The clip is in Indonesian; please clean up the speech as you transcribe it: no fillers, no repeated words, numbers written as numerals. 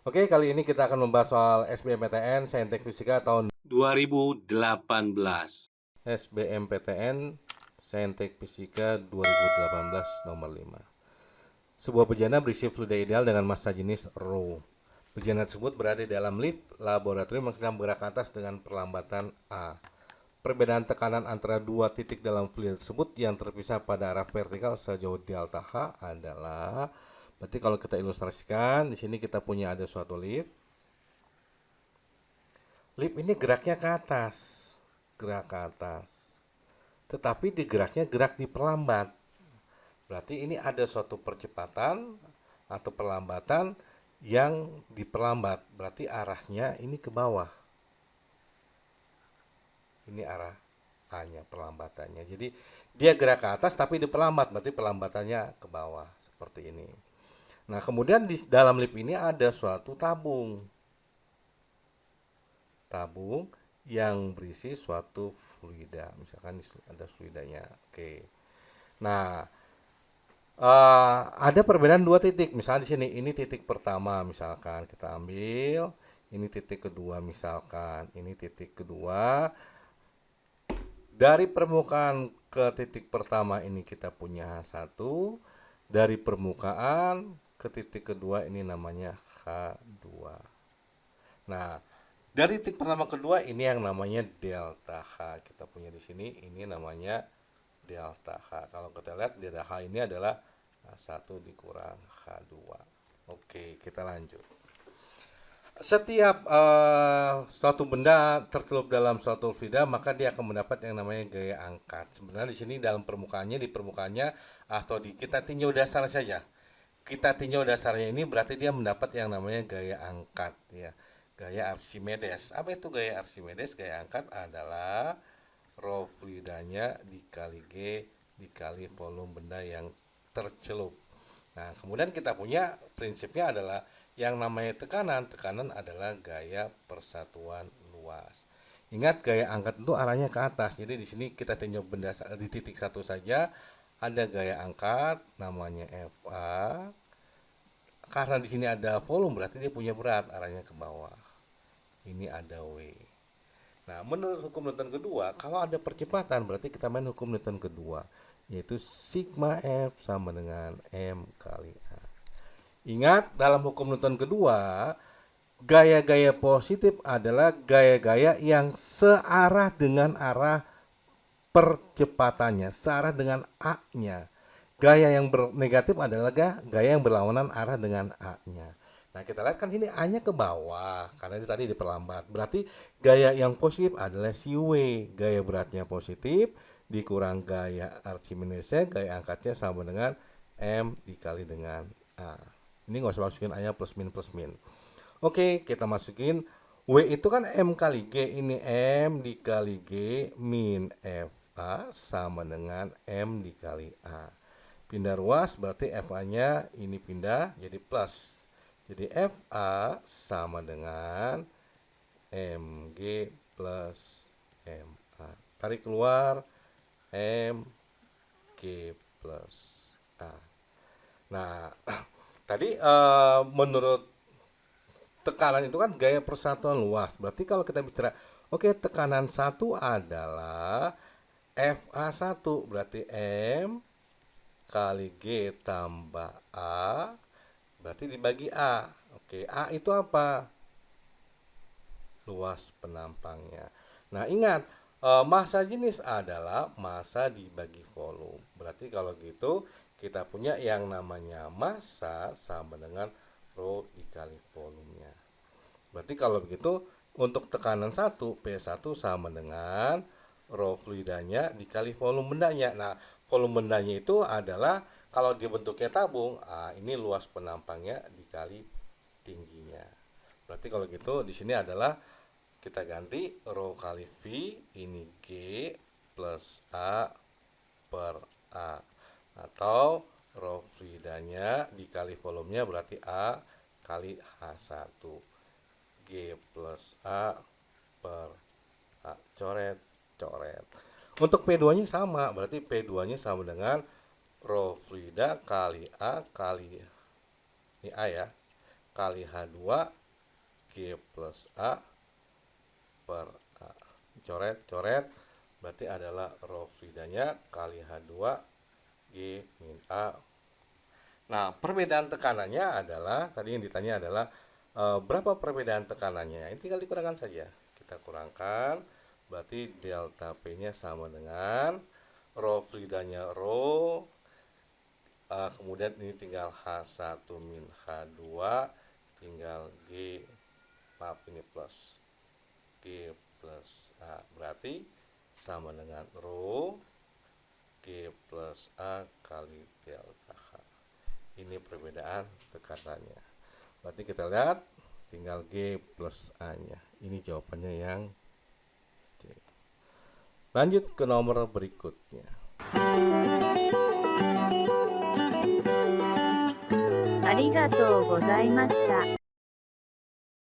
Oke, kali ini kita akan membahas soal SBMPTN Saintek Fisika tahun 2018. SBMPTN Saintek Fisika 2018 nomor 5. Sebuah bejana berisi fluida ideal dengan massa jenis rho. Bejana tersebut berada di dalam lift laboratorium yang sedang bergerak ke atas dengan perlambatan A. Perbedaan tekanan antara dua titik dalam fluida tersebut yang terpisah pada arah vertikal sejauh delta H adalah, berarti kalau kita ilustrasikan di sini kita punya ada suatu lift. Lift ini geraknya ke atas, gerak ke atas. Tetapi digeraknya gerak diperlambat. Berarti ini ada suatu percepatan atau perlambatan yang diperlambat. Berarti arahnya ini ke bawah. Ini arah A-nya, perlambatannya. Jadi dia gerak ke atas tapi diperlambat, berarti perlambatannya ke bawah seperti ini. Nah, kemudian di dalam lift ini ada suatu tabung. Tabung yang berisi suatu fluida, misalkan ada fluidanya. Oke. Nah, ada perbedaan dua titik. Misalnya di sini ini titik pertama, misalkan kita ambil, ini titik kedua, misalkan ini titik kedua. Dari permukaan ke titik pertama ini kita punya H1, dari permukaan ke titik kedua ini namanya H2. Nah, dari titik pertama kedua ini yang namanya delta H. Kita punya di sini ini namanya delta H. Kalau kita lihat delta H ini adalah H1 dikurang H2. Oke, kita lanjut. Setiap suatu benda tercelup dalam suatu fluida, maka dia akan mendapat yang namanya gaya angkat. Sebenarnya di sini dalam permukaannya, di permukaannya atau di kita tinjau dasar saja. Kita tinjau dasarnya ini berarti dia mendapat yang namanya gaya angkat ya. Gaya Archimedes. Apa itu gaya Archimedes? Gaya angkat adalah rho fluidanya dikali G dikali volume benda yang tercelup. Nah, kemudian kita punya prinsipnya adalah yang namanya tekanan. Tekanan adalah gaya persatuan luas. Ingat, gaya angkat itu arahnya ke atas. Jadi di sini kita tinjau benda di titik satu saja ada gaya angkat namanya Fa. Karena di sini ada volume berarti dia punya berat arahnya ke bawah. Ini ada W. Nah, menurut hukum Newton kedua, kalau ada percepatan berarti kita main hukum Newton kedua, yaitu sigma F sama dengan M kali A. Ingat, dalam hukum Newton kedua, gaya-gaya positif adalah gaya-gaya yang searah dengan arah percepatannya, searah dengan A-nya. Gaya yang negatif adalah gaya yang berlawanan arah dengan A-nya. Nah, kita lihat kan sini A-nya ke bawah karena ini tadi diperlambat. Berarti gaya yang positif adalah si W. Gaya beratnya positif dikurang gaya Archimedesnya, gaya angkatnya sama dengan M dikali dengan A. Ini nggak usah masukin A-nya plus min plus min. Oke, kita masukin W itu kan M kali G. Ini M dikali G min FA sama dengan M dikali A. Pindah ruas berarti FA-nya ini pindah jadi plus. Jadi FA sama dengan MG plus MA. Tarik keluar MG plus A. Nah, tadi menurut tekanan itu kan gaya persatuan luas. Berarti kalau kita bicara, oke, tekanan satu adalah FA1, berarti M kali G tambah A, berarti dibagi A. Oke, A itu apa? Luas penampangnya. Nah, ingat, massa jenis adalah massa dibagi volume. Berarti kalau gitu kita punya yang namanya massa sama dengan rho dikali volumenya. Berarti kalau begitu untuk tekanan 1 P1 sama dengan rho fluidanya dikali volume bendanya. Nah, volume bendanya itu adalah kalau dia bentuknya tabung, ini luas penampangnya dikali tingginya. Berarti kalau gitu di sini adalah kita ganti rho kali V, ini G plus A per A, atau rho fluidanya dikali volumenya berarti A kali H1, G plus A per A. Coret, coret. Untuk P2 nya sama, berarti P2 nya sama dengan rho fluida kali A kali, ini A ya, kali H2 G plus A per A. Coret, berarti adalah rho Fridanya kali H2 G min A. Nah, perbedaan tekanannya adalah, tadi yang ditanya adalah berapa perbedaan tekanannya. Ini tinggal dikurangkan saja. Kita kurangkan, berarti delta P-nya sama dengan rho Fridanya rho, kemudian ini tinggal H1 min H2, tinggal G, maaf ini plus, G plus A, berarti sama dengan rho G plus A kali delta H. Ini perbedaan tekanannya. Berarti kita lihat tinggal G plus A-nya. Ini jawabannya yang C. Lanjut ke nomor berikutnya. ありがとうございました。